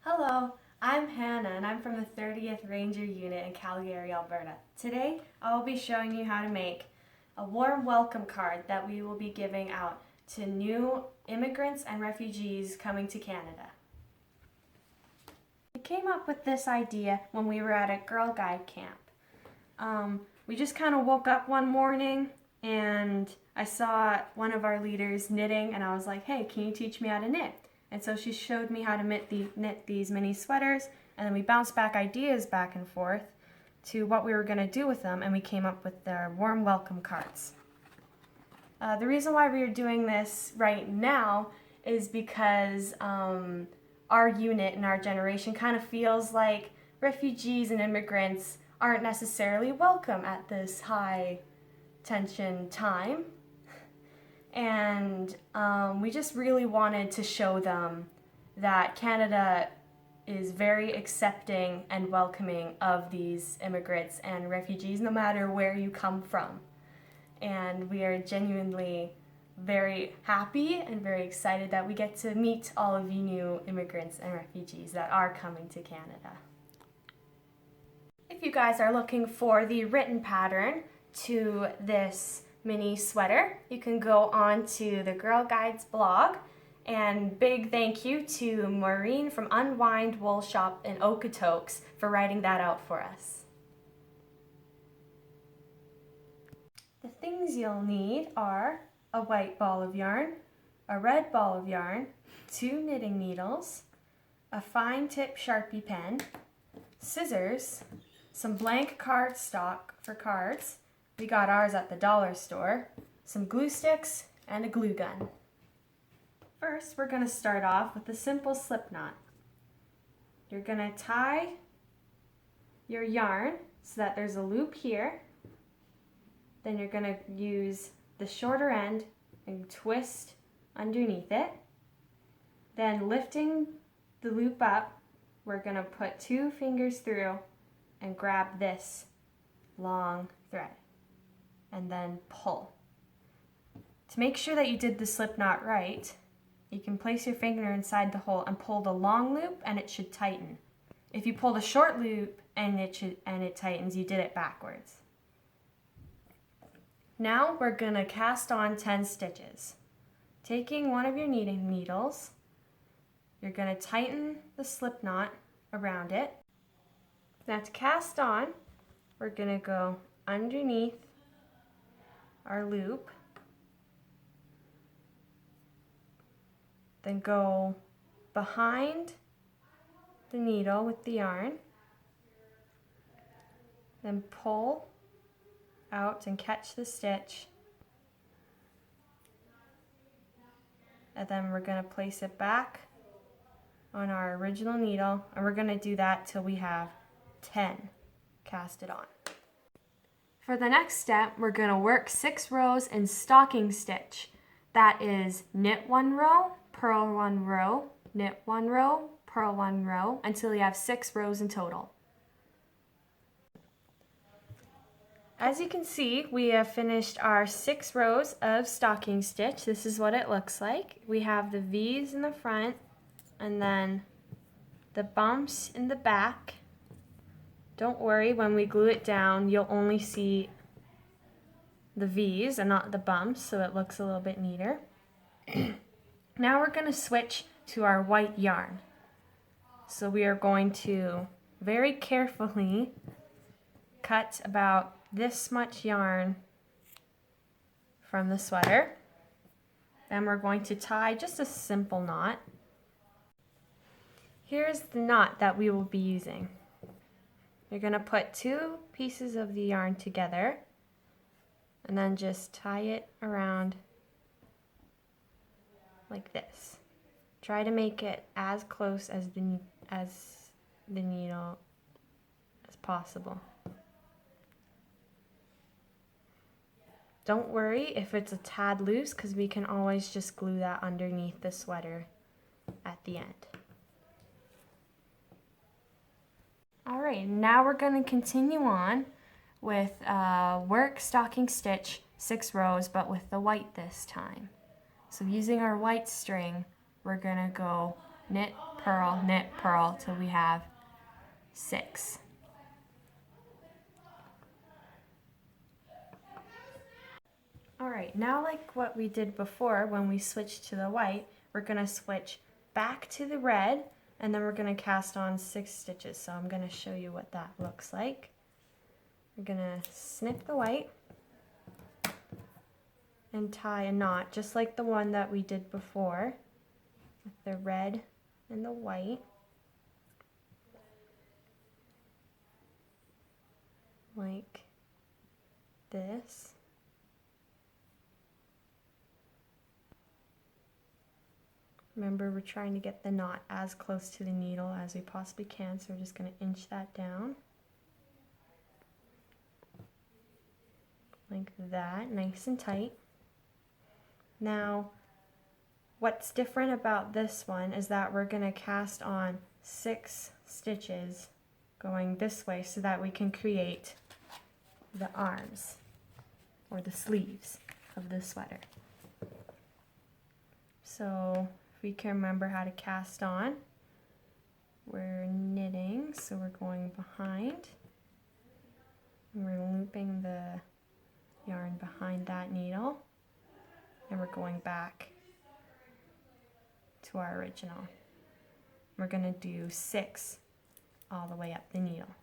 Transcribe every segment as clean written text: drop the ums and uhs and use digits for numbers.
Hello, I'm Hannah and I'm from the 30th Ranger Unit in Calgary, Alberta. Today I will be showing you how to make a warm welcome card that we will be giving out to new immigrants and refugees coming to Canada. We came up with this idea when we were at a Girl Guide camp. We just kind of woke up one morning and I saw one of our leaders knitting and I was like, hey, can you teach me how to knit? And so she showed me how to knit these mini sweaters, and then we bounced back ideas back and forth to what we were going to do with them, and we came up with their warm welcome cards. The reason why we are doing this right now is because our unit and our generation kind of feels like refugees and immigrants aren't necessarily welcome at this high tension time. And we just really wanted to show them that Canada is very accepting and welcoming of these immigrants and refugees, no matter where you come from. And we are genuinely very happy and very excited that we get to meet all of you new immigrants and refugees that are coming to Canada. If you guys are looking for the written pattern to this mini sweater, you can go on to the Girl Guides blog, and big thank you to Maureen from Unwind Wool Shop in Okotoks for writing that out for us. The things you'll need are a white ball of yarn, a red ball of yarn, 2 knitting needles, a fine tip Sharpie pen, scissors, some blank cardstock for cards. We got ours at the dollar store, some glue sticks, and a glue gun. First, we're going to start off with a simple slip knot. You're going to tie your yarn so that there's a loop here. Then you're going to use the shorter end and twist underneath it. Then lifting the loop up, we're going to put 2 fingers through and grab this long thread. And then pull. To make sure that you did the slip knot right, you can place your finger inside the hole and pull the long loop, and it should tighten. If you pull the short loop and it tightens, you did it backwards. Now we're going to cast on 10 stitches. Taking one of your knitting needles, you're going to tighten the slip knot around it. Now to cast on, we're going to go underneath our loop, then go behind the needle with the yarn, then pull out and catch the stitch, and then we're going to place it back on our original needle, and we're going to do that till we have 10 casted on. For the next step, we're going to work 6 rows in stocking stitch. That is knit 1 row, purl 1 row, knit 1 row, purl 1 row, until you have 6 rows in total. As you can see, we have finished our 6 rows of stocking stitch. This is what it looks like. We have the V's in the front and then the bumps in the back. Don't worry, when we glue it down, you'll only see the V's and not the bumps, so it looks a little bit neater. Now we're going to switch to our white yarn. So we are going to very carefully cut about this much yarn from the sweater. Then we're going to tie just a simple knot. Here's the knot that we will be using. You're going to put 2 pieces of the yarn together and then just tie it around like this. Try to make it as close as the needle as possible. Don't worry if it's a tad loose, because we can always just glue that underneath the sweater at the end. Alright, now we're going to continue on with work stocking stitch 6 rows, but with the white this time. So using our white string, we're going to go knit, purl, knit, purl till we have 6. Alright, now like what we did before when we switched to the white, we're going to switch back to the red and then we're going to cast on 6 stitches. So I'm going to show you what that looks like. We're going to snip the white and tie a knot just like the one that we did before with the red and the white. Like this. Remember, we're trying to get the knot as close to the needle as we possibly can, so we're just going to inch that down. Like that, nice and tight. Now, what's different about this one is that we're going to cast on 6 stitches going this way so that we can create the arms or the sleeves of the sweater. So if we can remember how to cast on, we're knitting, so we're going behind and we're looping the yarn behind that needle and we're going back to our original. We're going to do 6 all the way up the needle.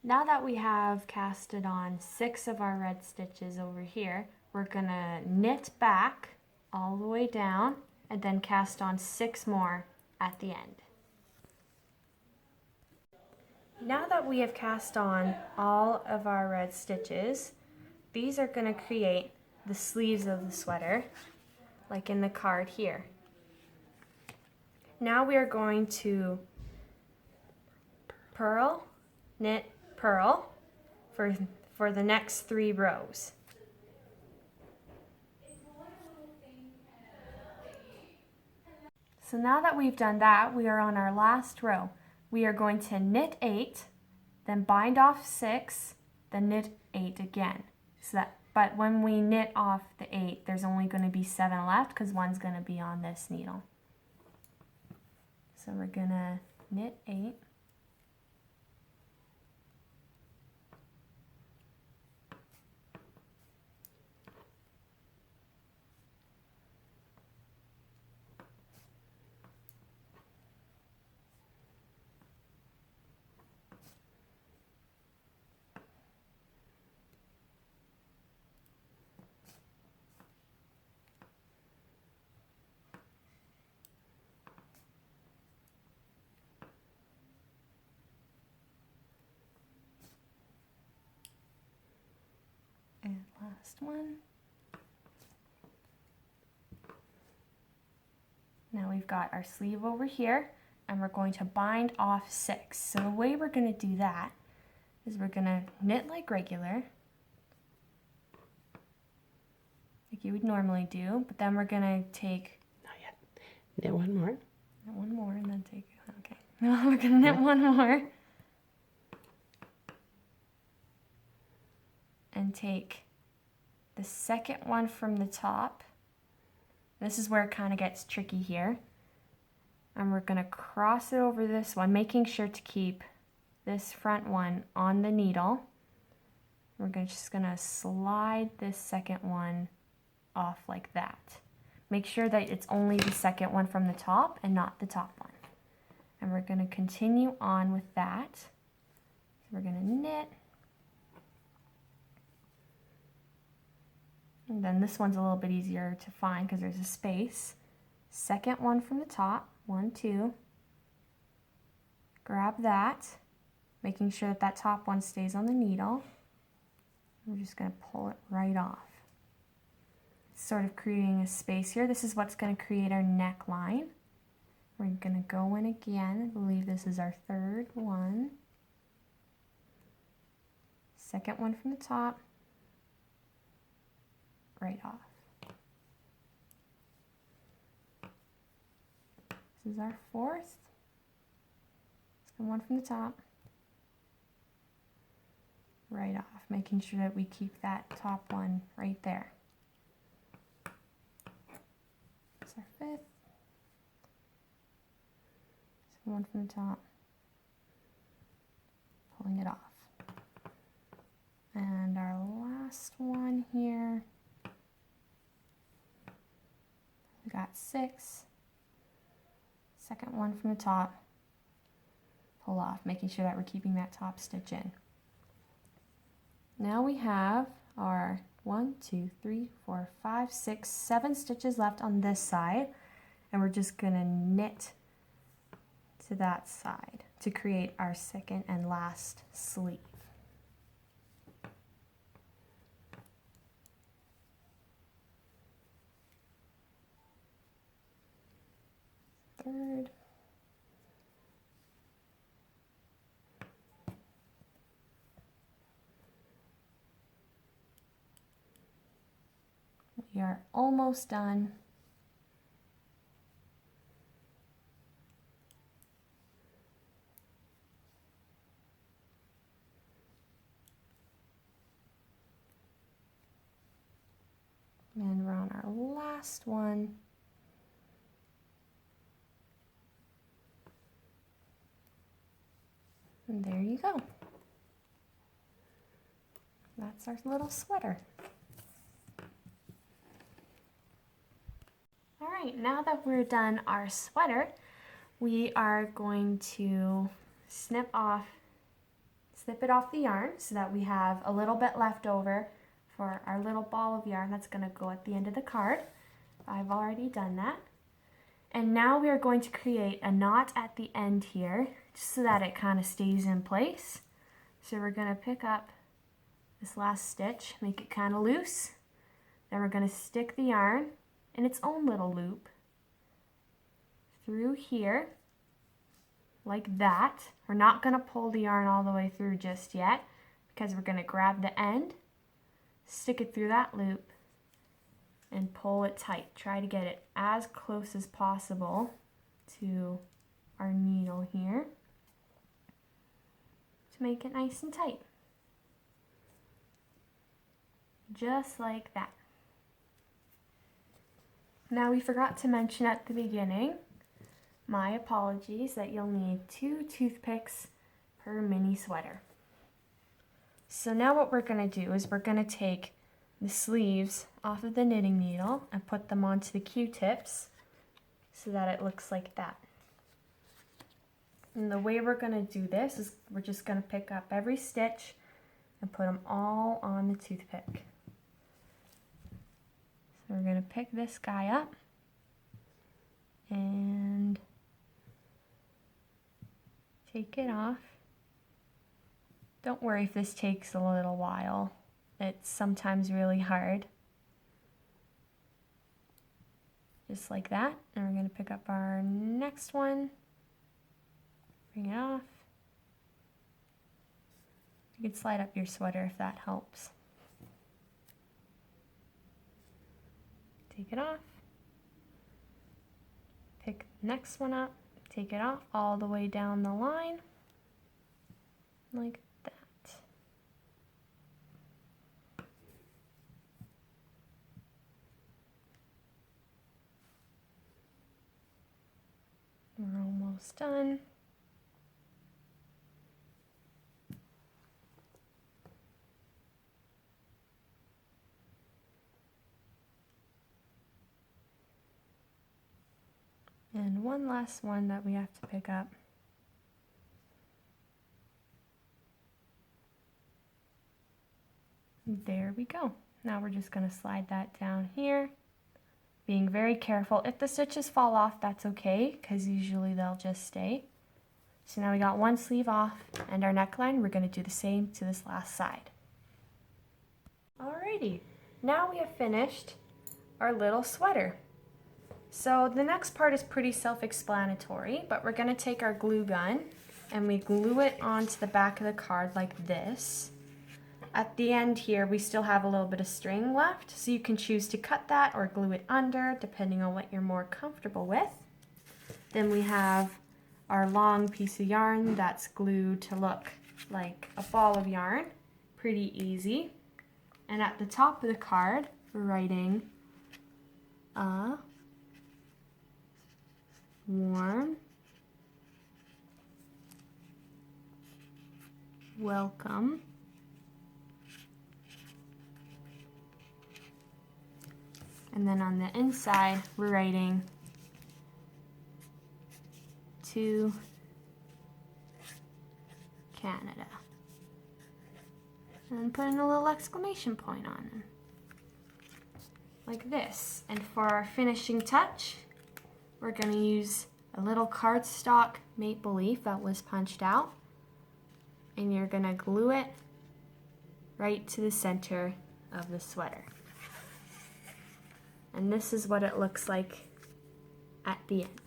Now that we have casted on 6 of our red stitches over here, we're going to knit back all the way down and then cast on 6 more at the end. Now that we have cast on all of our red stitches, these are going to create the sleeves of the sweater, like in the card here. Now we are going to purl, knit, purl for the next 3 rows. So now that we've done that, we are on our last row. We are going to knit 8, then bind off 6, then knit 8 again. But when we knit off the 8, there's only going to be 7 left because one's going to be on this needle. So we're going to knit 8. And last one. Now we've got our sleeve over here and we're going to bind off 6. So the way we're going to do that is we're going to knit like regular, like you would normally do, but then we're going to take... Not yet. Knit one more. Knit one more and then take... Okay. Now we're going to knit one more. And take the second one from the top. This is where it kind of gets tricky here. And we're going to cross it over this one, making sure to keep this front one on the needle. We're just going to slide this second one off like that. Make sure that it's only the second one from the top and not the top one. And we're going to continue on with that. So we're going to knit. And then this one's a little bit easier to find because there's a space. Second one from the top, 1, 2. Grab that, making sure that that top one stays on the needle. We're just going to pull it right off. Sort of creating a space here. This is what's going to create our neckline. We're going to go in again. I believe this is our 3rd one. Second one from the top. Right off. This is our 4th. Second one from the top. Right off, making sure that we keep that top one right there. It's our 5th. one from the top, pulling it off. And our last one here, we got 6. Second one from the top, pull off, making sure that we're keeping that top stitch in. Now we have our 1, 2, 3, 4, 5, 6, 7 stitches left on this side, and we're just gonna knit to that side to create our second and last sleeve. Third. We are almost done. And we're on our last one. And there you go. That's our little sweater. All right, now that we're done our sweater, we are going to snip it off the yarn so that we have a little bit left over for our little ball of yarn that's going to go at the end of the card. I've already done that. And now we are going to create a knot at the end here, just so that it kind of stays in place. So we're going to pick up this last stitch, make it kind of loose. Then we're going to stick the yarn in its own little loop through here, like that. We're not going to pull the yarn all the way through just yet, because we're going to grab the end, stick it through that loop, and pull it tight. Try to get it as close as possible to our needle here to make it nice and tight. Just like that. Now we forgot to mention at the beginning, my apologies, that you'll need 2 toothpicks per mini sweater. So now what we're going to do is we're going to take the sleeves off of the knitting needle and put them onto the Q-tips so that it looks like that. And the way we're going to do this is we're just going to pick up every stitch and put them all on the toothpick. So we're going to pick this guy up and take it off. Don't worry if this takes a little while. It's sometimes really hard. Just like that. And we're going to pick up our next one. Bring it off. You can slide up your sweater if that helps. Take it off. Pick the next one up. Take it off all the way down the line. Like that. We're almost done. And one last one that we have to pick up. There we go. Now we're just going to slide that down here. Being very careful. If the stitches fall off, that's okay, because usually they'll just stay. So now we got one sleeve off and our neckline. We're going to do the same to this last side. Alrighty, now we have finished our little sweater. So the next part is pretty self-explanatory, but we're going to take our glue gun and we glue it onto the back of the card like this. At the end here, we still have a little bit of string left, so you can choose to cut that or glue it under, depending on what you're more comfortable with. Then we have our long piece of yarn that's glued to look like a ball of yarn. Pretty easy. And at the top of the card, we're writing a warm welcome. And then on the inside, we're writing to Canada. And then putting a little exclamation point on them. Like this. And for our finishing touch, we're going to use a little cardstock maple leaf that was punched out. And you're going to glue it right to the center of the sweater. And this is what it looks like at the end.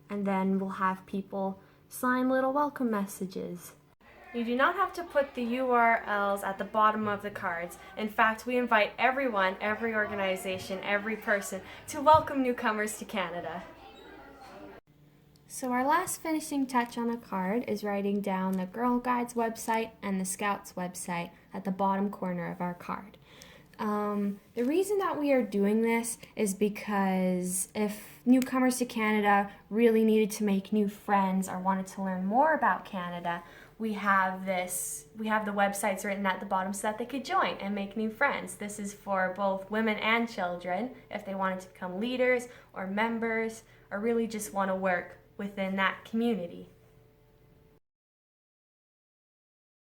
And then we'll have people sign little welcome messages. You do not have to put the URLs at the bottom of the cards. In fact, we invite everyone, every organization, every person to welcome newcomers to Canada. So our last finishing touch on a card is writing down the Girl Guides website and the Scouts website at the bottom corner of our card. The reason that we are doing this is because if newcomers to Canada really needed to make new friends or wanted to learn more about Canada, we have the websites written at the bottom so that they could join and make new friends. This is for both women and children if they wanted to become leaders or members or really just want to work within that community.